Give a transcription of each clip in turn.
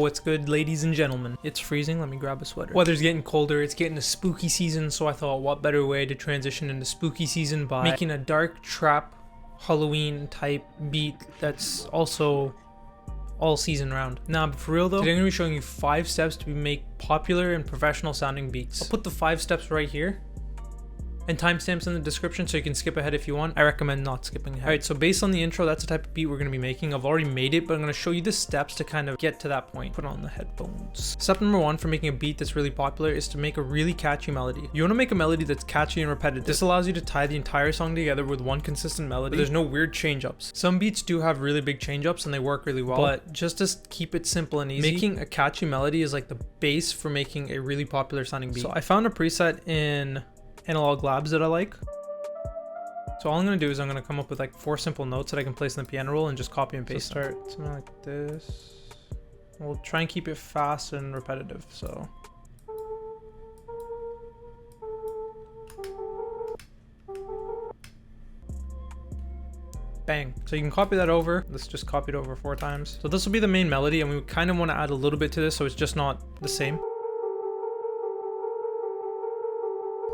what's good, ladies and gentlemen? It's freezing, let me grab a sweater. Weather's getting colder, it's getting to spooky season, so I thought what better way to transition into spooky season by making a dark trap Halloween type beat that's also all season round. Nah, but for real though, today I'm gonna be showing you 5 steps to make popular and professional sounding beats. I'll put the 5 steps right here and timestamps in the description so you can skip ahead if you want. I recommend not skipping ahead. Alright, so based on the intro, that's the type of beat we're going to be making. I've already made it, but I'm going to show you the steps to kind of get to that point. Put on the headphones. Step number 1 for making a beat that's really popular is to make a really catchy melody. You want to make a melody that's catchy and repetitive. This allows you to tie the entire song together with one consistent melody. There's no weird change-ups. Some beats do have really big change-ups and they work really well, but just to keep it simple and easy, making a catchy melody is like the base for making a really popular sounding beat. So I found a preset in Analog Labs that I like. So all I'm going to do is I'm going to come up with like 4 simple notes that I can place in the piano roll and just copy and paste. So start something like this. We'll try and keep it fast and repetitive. So bang. So you can copy that over. Let's just copy it over 4 times. So this will be the main melody, and we kind of want to add a little bit to this so it's just not the same.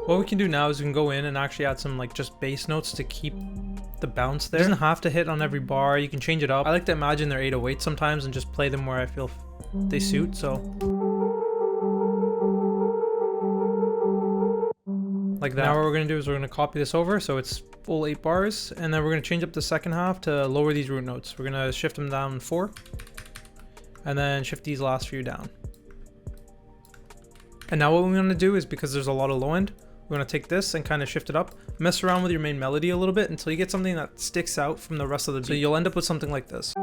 What we can do now is we can go in and actually add some like just bass notes to keep the bounce there. It doesn't have to hit on every bar. You can change it up. I like to imagine they're 808s sometimes and just play them where I feel they suit. So like that. Now what we're going to do is we're going to copy this over so it's full 8 bars, and then we're going to change up the second half to lower these root notes. We're going to shift them down 4 and then shift these last few down. And now what we're going to do is, because there's a lot of low end, we're going to take this and kind of shift it up, mess around with your main melody a little bit until you get something that sticks out from the rest of the beat. So you'll end up with something like this.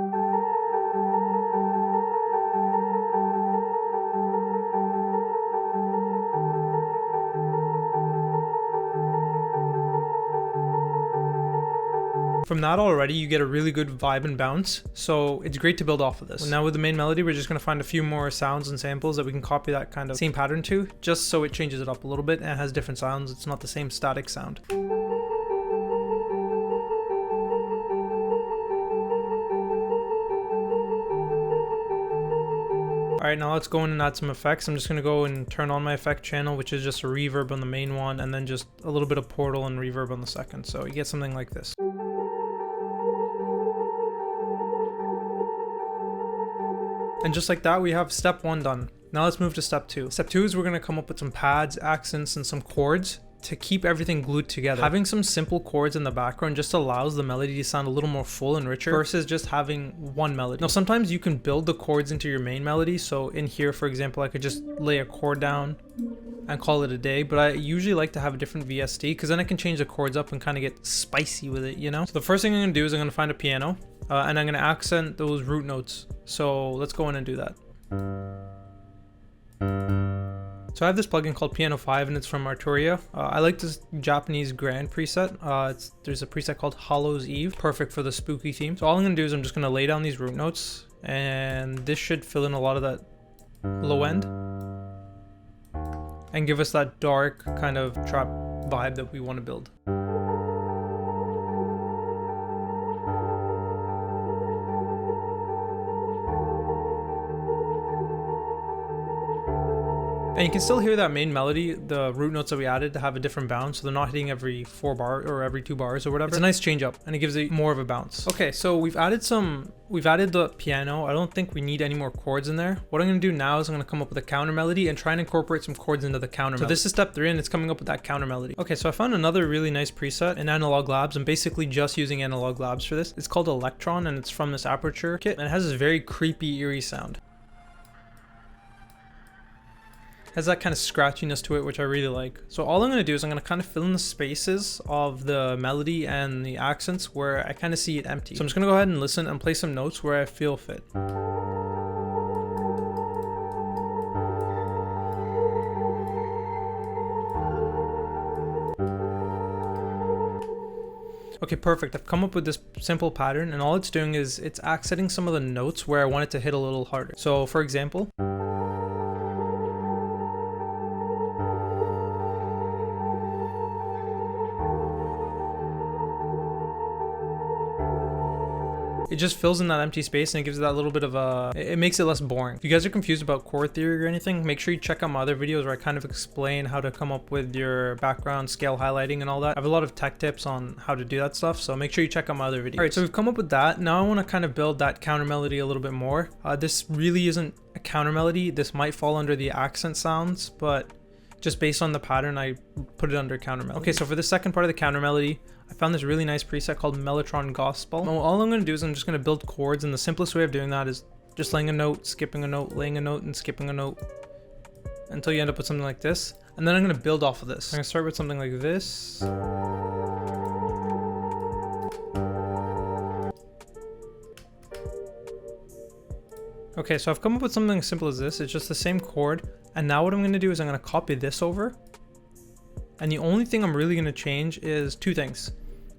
From that already, you get a really good vibe and bounce, so it's great to build off of this. Now with the main melody, we're just going to find a few more sounds and samples that we can copy that kind of same pattern to, just so it changes it up a little bit and it has different sounds. It's not the same static sound. Alright, now let's go in and add some effects. I'm just going to go and turn on my effect channel, which is just a reverb on the main one, and then just a little bit of portal and reverb on the second. So you get something like this. And just like that, we have step 1 done. Now let's move to step 2. Step 2 is we're going to come up with some pads, accents, and some chords to keep everything glued together. Having some simple chords in the background just allows the melody to sound a little more full and richer versus just having one melody. Now sometimes you can build the chords into your main melody. So in here, for example, I could just lay a chord down and call it a day, but I usually like to have a different VST because then I can change the chords up and kind of get spicy with it, you know? So the first thing I'm going to do is I'm going to find a piano and I'm going to accent those root notes. So let's go in and do that. So I have this plugin called Piano 5 and it's from Arturia. I like this Japanese grand preset. There's a preset called Hollow's Eve, perfect for the spooky theme. So all I'm going to do is I'm just going to lay down these root notes, and this should fill in a lot of that low end and give us that dark kind of trap vibe that we want to build. And you can still hear that main melody, the root notes that we added, to have a different bounce, so they're not hitting every 4 bars or every 2 bars or whatever. It's a nice change up and it gives it more of a bounce. Okay, so we've added the piano. I don't think we need any more chords in there. What I'm going to do now is I'm going to come up with a counter melody and try and incorporate some chords into the counter melody. So this is step 3 and it's coming up with that counter melody. Okay, so I found another really nice preset in Analog Labs. I'm basically just using Analog Labs for this. It's called Electron and it's from this Aperture kit, and it has this very creepy, eerie sound. Has that kind of scratchiness to it, which I really like. So all I'm going to do is I'm going to kind of fill in the spaces of the melody and the accents where I kind of see it empty. So I'm just going to go ahead and listen and play some notes where I feel fit. Okay, perfect. I've come up with this simple pattern, and all it's doing is it's accenting some of the notes where I want it to hit a little harder. So for example, it just fills in that empty space and it gives it that little bit of a, it makes it less boring. If you guys are confused about chord theory or anything, make sure you check out my other videos where I kind of explain how to come up with your background scale highlighting and all that. I have a lot of tech tips on how to do that stuff, so make sure you check out my other videos. All right, so we've come up with that. Now I want to kind of build that counter melody a little bit more. This really isn't a counter melody. This might fall under the accent sounds, but just based on the pattern, I put it under counter melody. Okay, so for the second part of the counter melody, I found this really nice preset called Mellotron Gospel. Now, all I'm going to do is I'm just going to build chords, and the simplest way of doing that is just laying a note, skipping a note, laying a note, and skipping a note until you end up with something like this. And then I'm going to build off of this. I'm going to start with something like this. Okay, so I've come up with something as simple as this. It's just the same chord. And now what I'm going to do is I'm going to copy this over. And the only thing I'm really going to change is two things.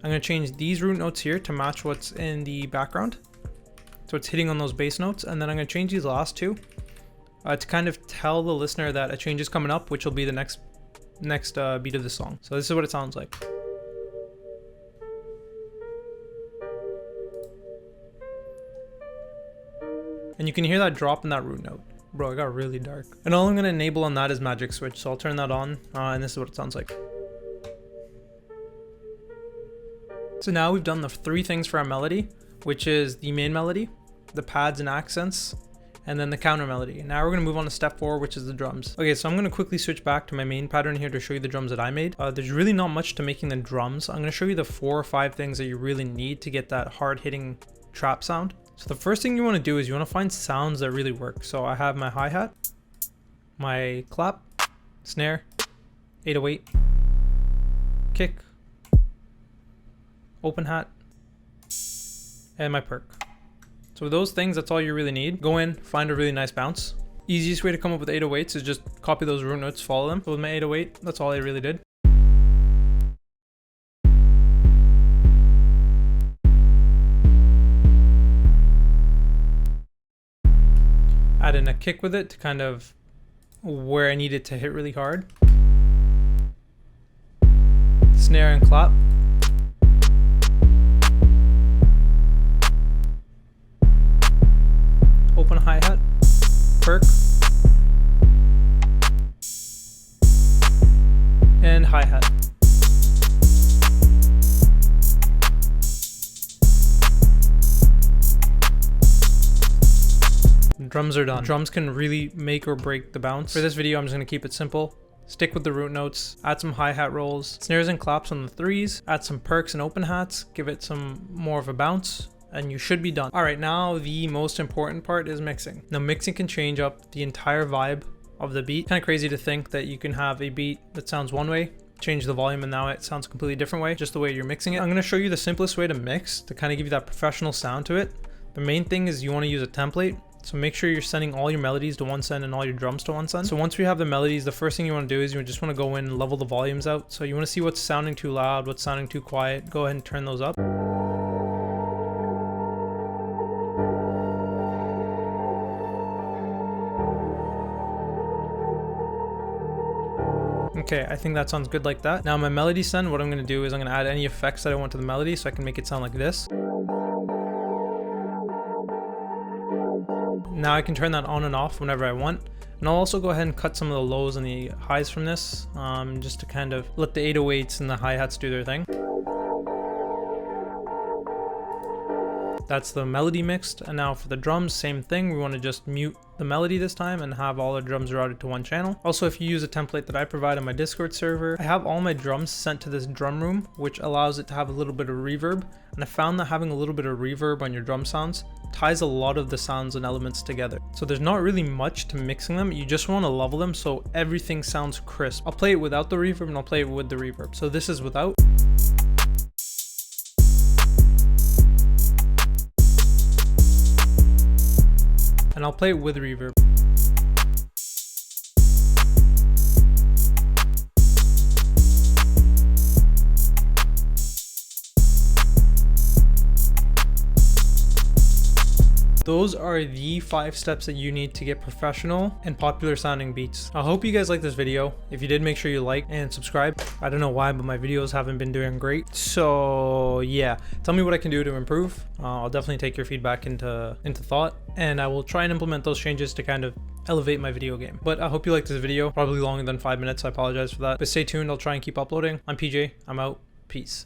I'm going to change these root notes here to match what's in the background. So it's hitting on those bass notes. And then I'm going to change these last two to kind of tell the listener that a change is coming up, which will be the next beat of the song. So this is what it sounds like. And you can hear that drop in that root note. Bro, it got really dark. And all I'm going to enable on that is magic switch. So I'll turn that on and this is what it sounds like. So now we've done the three things for our melody, which is the main melody, the pads and accents, and then the counter melody. Now we're going to move on to step 4, which is the drums. Okay, so I'm going to quickly switch back to my main pattern here to show you the drums that I made. There's really not much to making the drums. I'm going to show you the 4 or 5 things that you really need to get that hard hitting trap sound. So the first thing you want to do is you want to find sounds that really work. So I have my hi-hat, my clap, snare, 808, kick, open hat, and my perk. So those things, that's all you really need. Go in, find a really nice bounce. Easiest way to come up with 808s is just copy those root notes, follow them. So with my 808, that's all I really did. Add in a kick with it to kind of where I need it to hit really hard. Snare and clap. Open hi-hat, perk, and hi-hat. Drums are done. Drums can really make or break the bounce. For this video, I'm just going to keep it simple. Stick with the root notes, add some hi-hat rolls, snares and claps on the 3s, add some perks and open hats, give it some more of a bounce, and you should be done. All right, now the most important part is mixing. Now mixing can change up the entire vibe of the beat. Kind of crazy to think that you can have a beat that sounds one way, change the volume, and now it sounds a completely different way, just the way you're mixing it. I'm going to show you the simplest way to mix to kind of give you that professional sound to it. The main thing is you want to use a template. So make sure you're sending all your melodies to one send and all your drums to one send. So once we have the melodies, the first thing you want to do is you just want to go in and level the volumes out. So you want to see what's sounding too loud, what's sounding too quiet. Go ahead and turn those up. Okay, I think that sounds good like that. Now my melody send, what I'm going to do is I'm going to add any effects that I want to the melody so I can make it sound like this. Now I can turn that on and off whenever I want. And I'll also go ahead and cut some of the lows and the highs from this, just to kind of let the 808s and the hi-hats do their thing. That's the melody mixed. And now for the drums, same thing. We want to just mute the melody this time and have all the drums routed to one channel. Also, if you use a template that I provide on my Discord server, I have all my drums sent to this drum room, which allows it to have a little bit of reverb. And I found that having a little bit of reverb on your drum sounds ties a lot of the sounds and elements together. So there's not really much to mixing them. You just want to level them so everything sounds crisp. I'll play it without the reverb and I'll play it with the reverb. So this is without. And I'll play it with reverb. those are the 5 steps that you need to get professional and popular sounding beats. I hope you guys liked this video. If you did, make sure you like and subscribe. I don't know why, but my videos haven't been doing great. So yeah, tell me what I can do to improve. I'll definitely take your feedback into thought, and I will try and implement those changes to kind of elevate my video game. But I hope you liked this video. Probably longer than 5 minutes. I apologize for that. But stay tuned. I'll try and keep uploading. I'm PJ. I'm out. Peace.